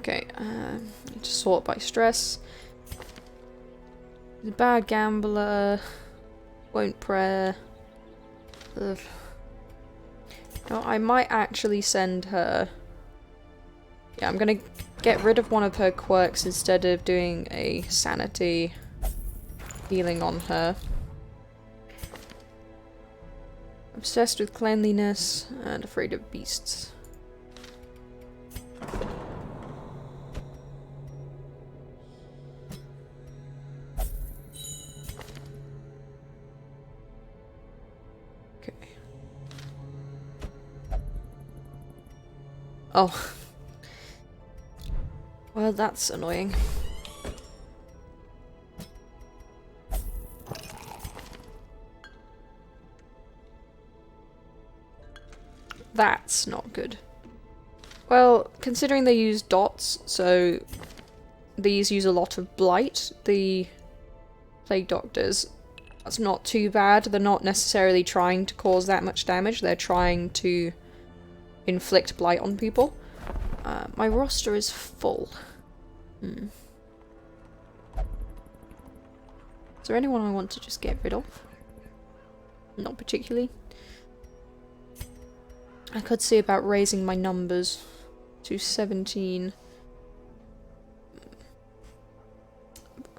Okay, need to sort by stress. He's a bad gambler. Won't pray. Ugh. No, I might actually send her. Yeah, I'm gonna get rid of one of her quirks instead of doing a sanity healing on her. Obsessed with cleanliness and afraid of beasts. Okay. Oh. Well, that's annoying. That's not good. Well, considering they use dots, so these use a lot of blight, the plague doctors, that's not too bad. They're not necessarily trying to cause that much damage, they're trying to inflict blight on people. My roster is full. Is there anyone I want to just get rid of? Not particularly. I could see about raising my numbers to 17.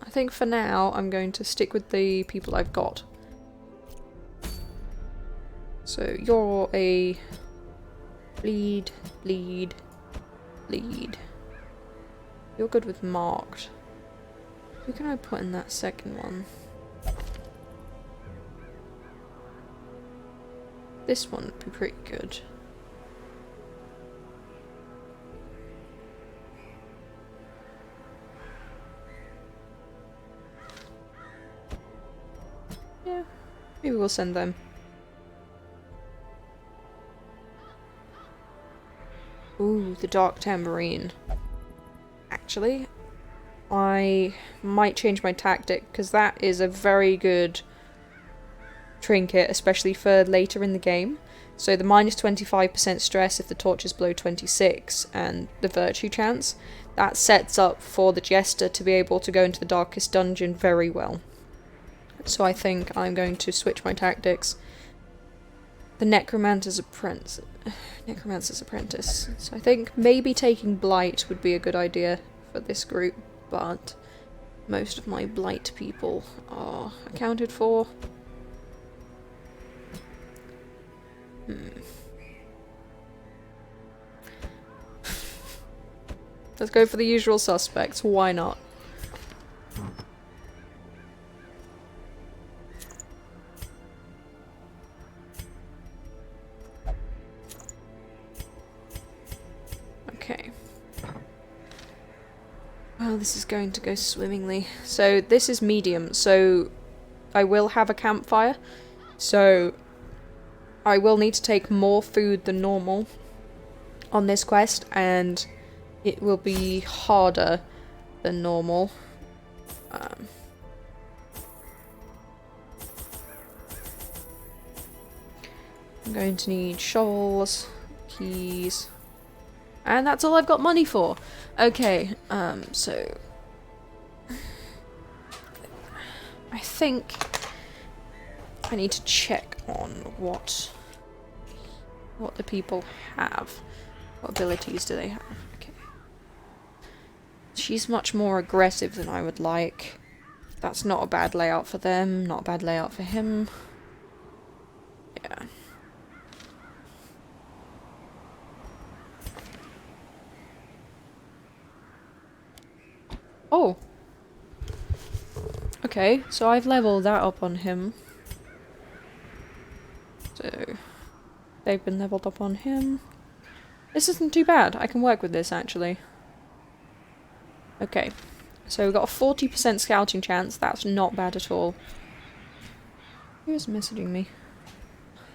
I think for now I'm going to stick with the people I've got. So you're a bleed, bleed, bleed. You're good with marked. Who can I put in that second one? This one would be pretty good. Yeah, maybe we'll send them. Ooh, the Dark Tambourine. Actually, I might change my tactic, because that is a very good trinket, especially for later in the game. So the minus 25% stress if the torch is below 26, and the virtue chance, that sets up for the Jester to be able to go into the darkest dungeon very well. So I think I'm going to switch my tactics. The Necromancer's Apprentice. So I think maybe taking Blight would be a good idea for this group, but most of my Blight people are accounted for. Let's go for the usual suspects, why not? Okay. Well, this is going to go swimmingly. So this is medium, so I will have a campfire. So I will need to take more food than normal on this quest, and it will be harder than normal. I'm going to need shovels, keys, and that's all I've got money for. Okay, so I think I need to check on what the people have. What abilities do they have? Okay. She's much more aggressive than I would like. That's not a bad layout for them, not a bad layout for him. Yeah. Oh! Okay, so I've leveled that up on him. So they've been leveled up on him. This isn't too bad. I can work with this, actually. Okay. So we've got a 40% scouting chance. That's not bad at all. Who's messaging me?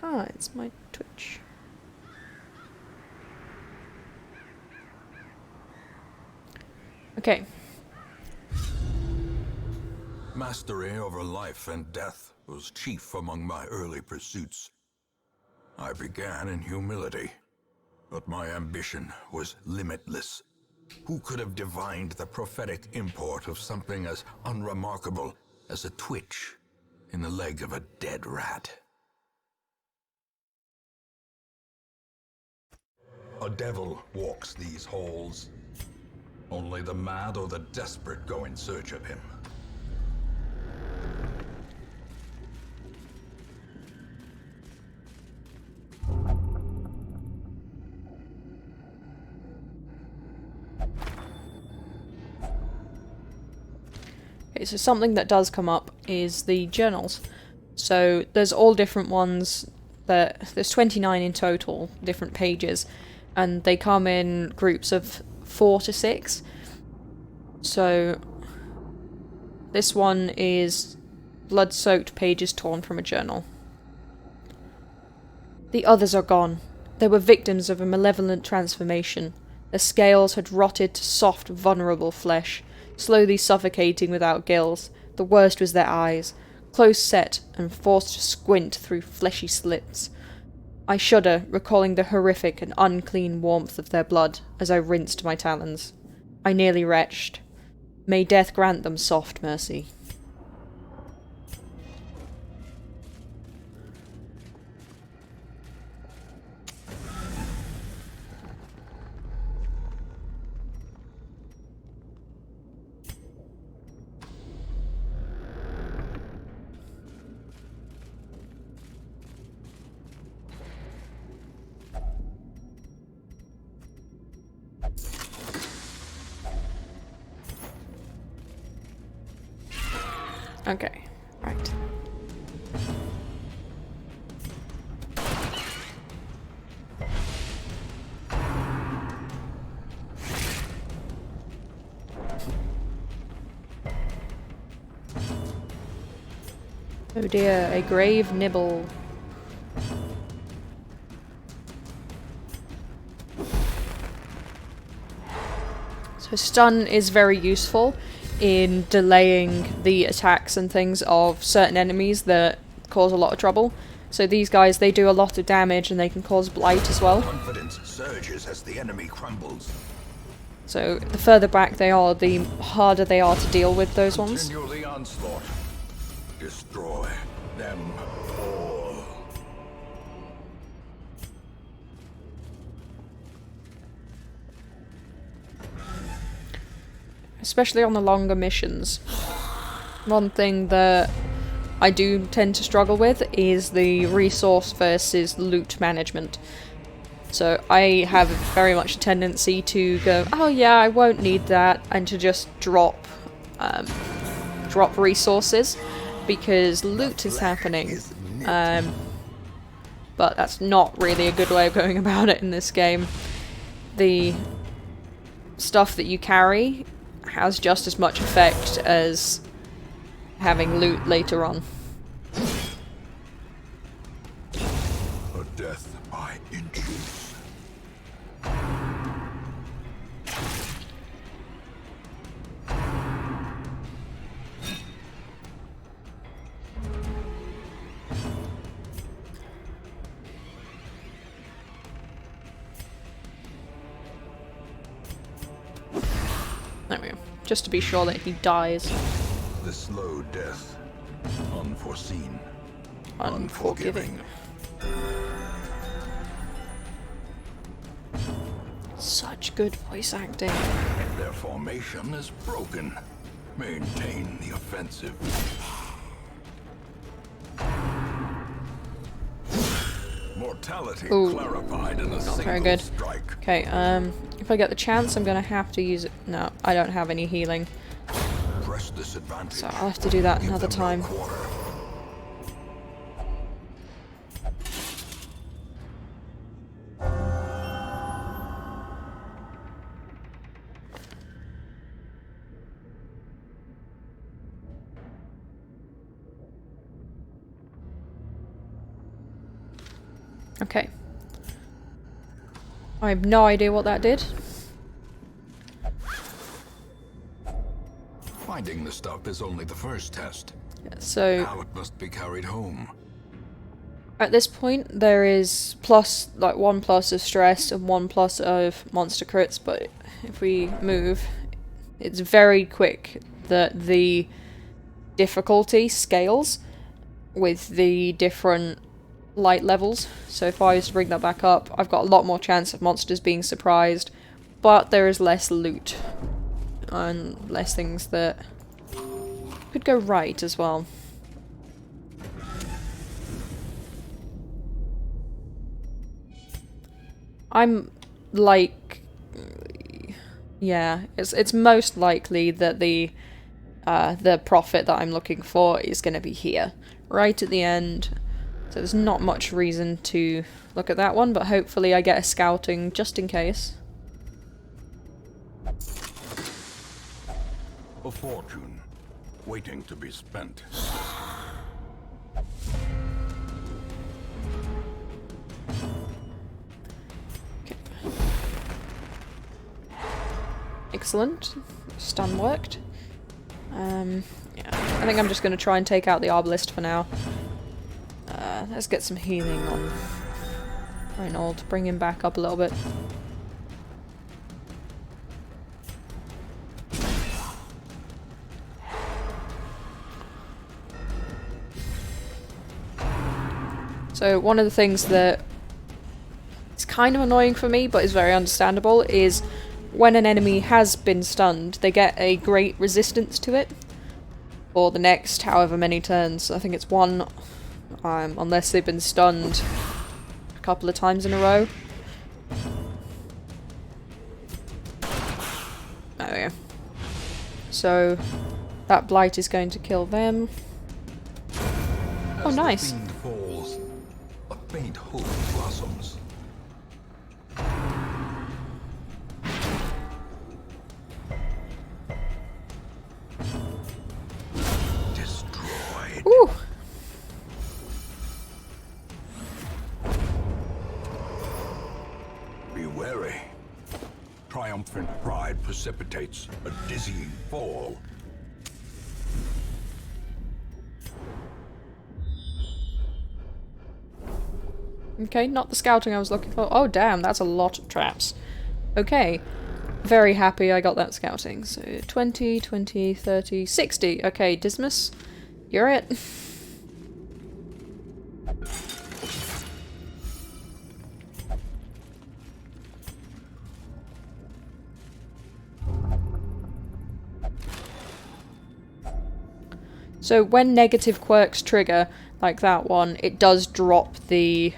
Ah, it's my Twitch. Okay. Mastery over life and death was chief among my early pursuits. I began in humility, but my ambition was limitless. Who could have divined the prophetic import of something as unremarkable as a twitch in the leg of a dead rat? A devil walks these halls. Only the mad or the desperate go in search of him. Okay, so something that does come up is the journals. So there's all different ones. There's 29 in total, different pages, and they come in groups of 4 to 6. So this one is blood-soaked pages torn from a journal. The others are gone. They were victims of a malevolent transformation. Their scales had rotted to soft, vulnerable flesh, slowly suffocating without gills. The worst was their eyes, close set and forced to squint through fleshy slits. I shudder, recalling the horrific and unclean warmth of their blood as I rinsed my talons. I nearly retched. May death grant them soft mercy. Okay, right. Oh dear, a grave nibble. So stun is very useful in delaying the attacks and things of certain enemies that cause a lot of trouble. So these guys, they do a lot of damage and they can cause blight as well. Confidence surges as the enemy crumbles. So the further back they are, the harder they are to deal with those ones. Continue the onslaught. Destroy them all. Especially on the longer missions. One thing that I do tend to struggle with is the resource versus loot management. So I have very much a tendency to go, oh yeah, I won't need that, and to just drop resources because loot is happening. But that's not really a good way of going about it in this game. The stuff that you carry has just as much effect as having loot later on. A death by inches. There we go. Just to be sure that he dies. The slow death. Unforeseen. Unforgiving. Such good voice acting. Their formation is broken. Maintain the offensive. Mortality clarified in a single very good. strike. Okay, if I get the chance, I'm gonna have to use it. No, I don't have any healing, Press this advantage. so I'll have to do that Give another them no time. quarter. Okay. I have no idea what that did. Finding the stuff is only the first test. So, Now it must be carried home. At this point, there is plus, like, 1 plus of stress and 1 plus of monster crits, but if we move, it's very quick that the difficulty scales with the different light levels. So if I was to bring that back up, I've got a lot more chance of monsters being surprised, but there is less loot and less things that could go right as well. I'm like, yeah, it's most likely that the profit that I'm looking for is going to be here, right at the end. So there's not much reason to look at that one, but hopefully I get a scouting just in case. A fortune, waiting to be spent. Excellent. Stun worked. Yeah, I think I'm just going to try and take out the Arbalist for now. Let's get some healing on Reynold, bring him back up a little bit. So one of the things that is kind of annoying for me, but is very understandable, is when an enemy has been stunned, they get a great resistance to it for the next however many turns. I think it's 1, unless they've been stunned a couple of times in a row. There we go. So that blight is going to kill them. Oh, nice. As the fiend falls, a faint hope blossoms. Destroyed. Ooh. Be wary. Triumphant pride precipitates a dizzying fall. Okay, not the scouting I was looking for. Oh damn, that's a lot of traps. Okay, very happy I got that scouting. So 20, 20, 30, 60. Okay, Dismas, you're it. So when negative quirks trigger, like that one, it does drop the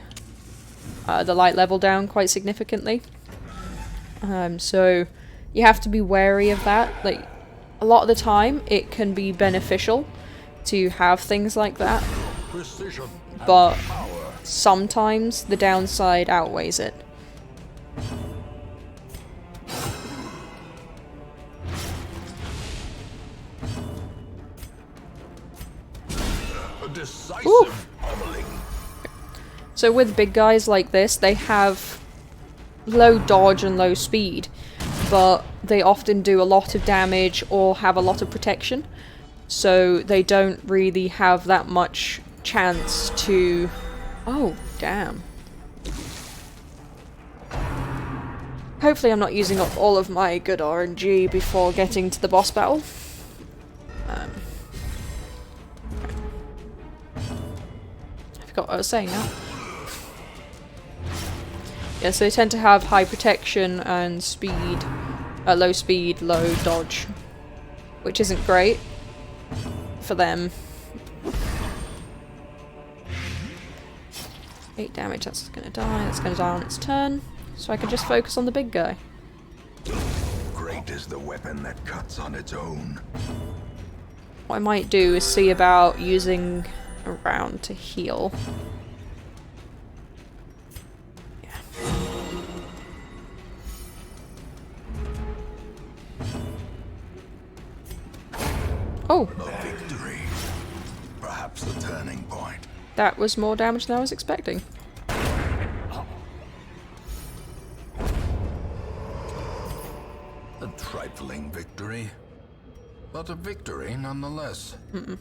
light level down quite significantly. So you have to be wary of that. Like, a lot of the time, it can be beneficial to have things like that, Precision but power. sometimes the downside outweighs it. A decisive Ooh. pummeling. So with big guys like this, they have low dodge and low speed, but they often do a lot of damage or have a lot of protection, so they don't really have that much chance to... Oh, damn. Hopefully I'm not using up all of my good RNG before getting to the boss battle. I forgot what I was saying now. Yeah, so they tend to have high protection and speed, low speed, low dodge, which isn't great for them. 8 damage, that's gonna die, that's gonna die on its turn, so I can just focus on the big guy. Great is the weapon that cuts on its own. What I might do is see about using a round to heal. Oh! A victory. Perhaps the turning point. That was more damage than I was expecting. A trifling victory, but a victory nonetheless. I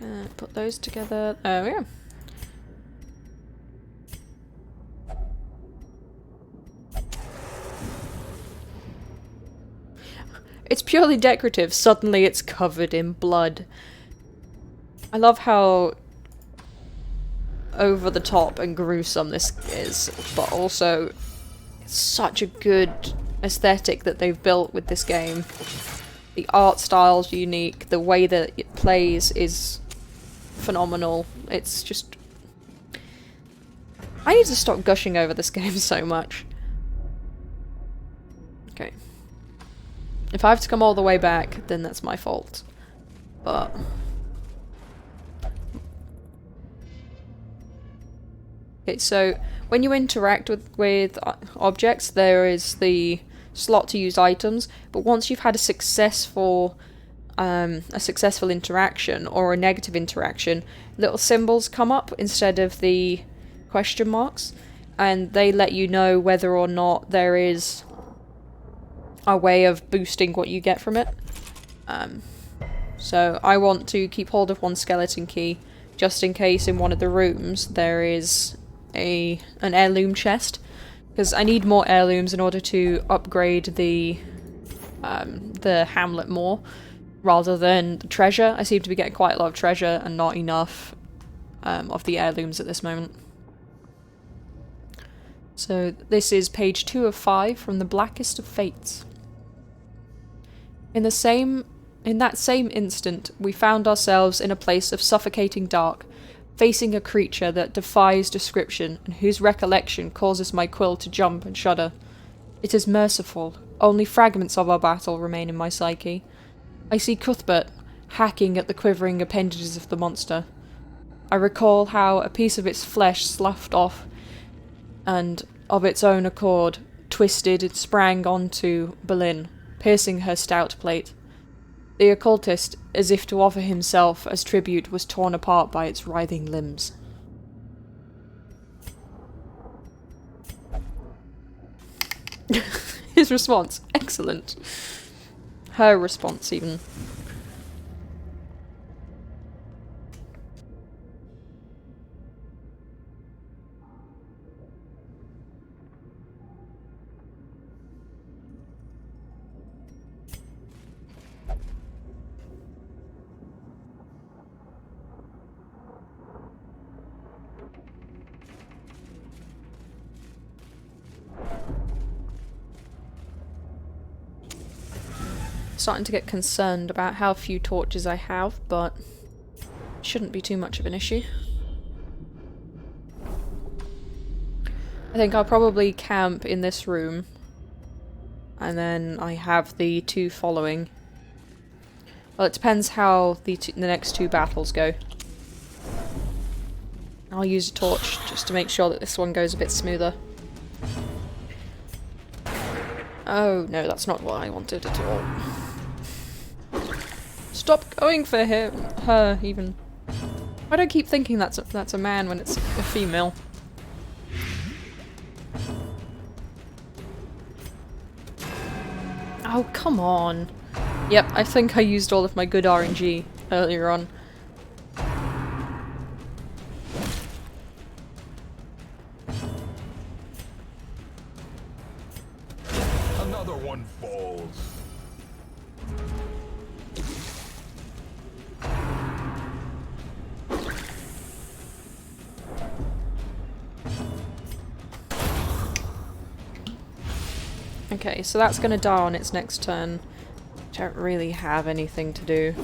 Gonna put those together. Oh yeah. It's purely decorative. Suddenly it's covered in blood. I love how over the top and gruesome this is, but also it's such a good aesthetic that they've built with this game. The art style's unique, the way that it plays is phenomenal. It's just... I need to stop gushing over this game so much. Okay. If I have to come all the way back, then that's my fault. But... okay, so when you interact with objects, there is the slot to use items, but once you've had a successful interaction or a negative interaction, little symbols come up instead of the question marks, and they let you know whether or not there is a way of boosting what you get from it. So I want to keep hold of one skeleton key, just in case in one of the rooms there is an heirloom chest, because I need more heirlooms in order to upgrade the hamlet more, rather than the treasure. I seem to be getting quite a lot of treasure and not enough of the heirlooms at this moment. So this is page 2 of 5 from the Blackest of Fates. In that same instant, we found ourselves in a place of suffocating dark, facing a creature that defies description and whose recollection causes my quill to jump and shudder. It is merciful. Only fragments of our battle remain in my psyche. I see Cuthbert hacking at the quivering appendages of the monster. I recall how a piece of its flesh sloughed off and, of its own accord, twisted and sprang onto Boleyn, piercing her stout plate. The occultist, as if to offer himself as tribute, was torn apart by its writhing limbs. His response, excellent. Her response, even. Starting to get concerned about how few torches I have, but shouldn't be too much of an issue. I think I'll probably camp in this room, and then I have the 2 following. Well, it depends how the next 2 battles go. I'll use a torch just to make sure that this one goes a bit smoother. Oh no, that's not what I wanted at all. Stop going for him, her, even. Why do I keep thinking that's a man when it's a female? Oh, come on. Yep, I think I used all of my good RNG earlier on. Another one falls. Okay, so that's gonna die on its next turn. Don't really have anything to do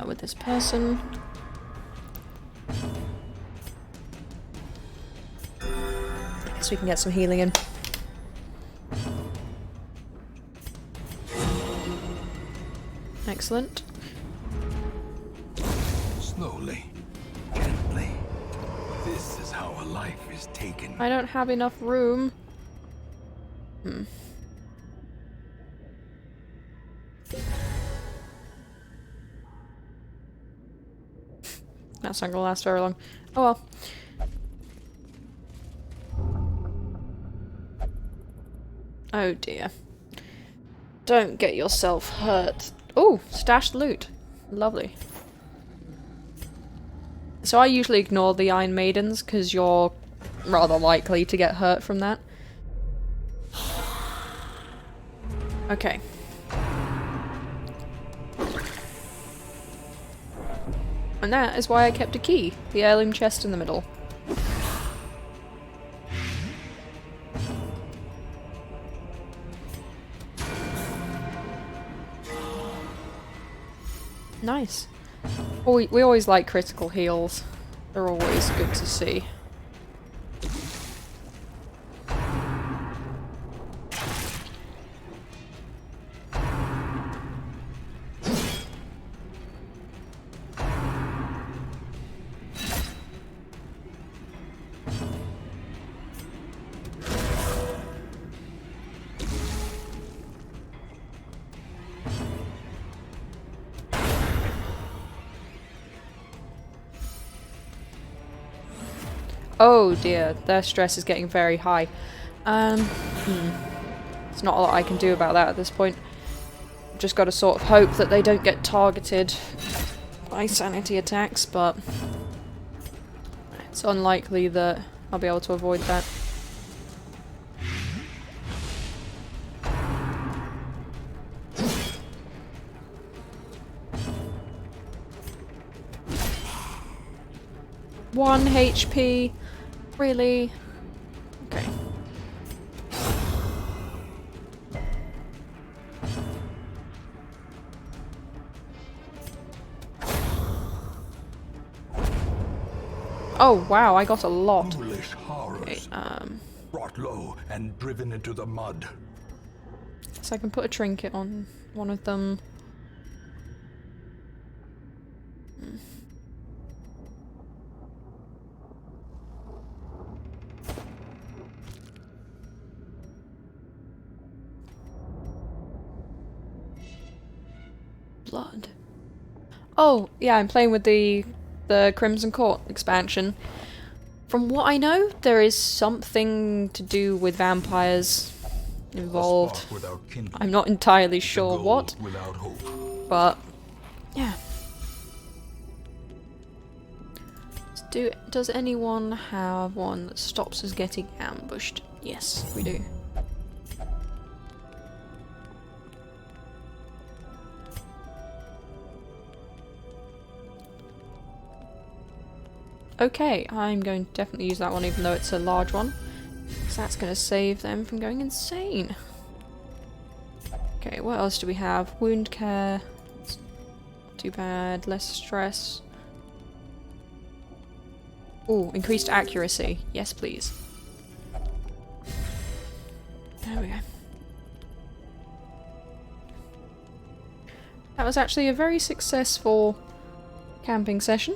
with this person. So we can get some healing in. Excellent. Slowly, gently. This is how a life is taken. I don't have enough room. That's not gonna last very long. Oh well. Oh dear. Don't get yourself hurt. Oh, stashed loot. Lovely. So I usually ignore the Iron Maidens because you're rather likely to get hurt from that. Okay. And that is why I kept a key. The heirloom chest in the middle. Nice. We always like critical heals. They're always good to see. Oh dear, their stress is getting very high. There's not a lot I can do about that at this point. Just gotta sort of hope that they don't get targeted by sanity attacks, but it's unlikely that I'll be able to avoid that. One HP? Really? Okay. Oh wow, I got a lot. Foolish horrors. Okay, Brought low and driven into the mud. so I can put a trinket on one of them. Blood. Oh, yeah, I'm playing with the Crimson Court expansion. From what I know, there is something to do with vampires involved. I'm not entirely sure what, but yeah. Does anyone have one that stops us getting ambushed? Yes, we do. Okay, I'm going to definitely use that one even though it's a large one. Because that's going to save them from going insane. Okay, what else do we have? Wound care. It's not too bad. Less stress. Ooh, increased accuracy. Yes, please. There we go. That was actually a very successful camping session.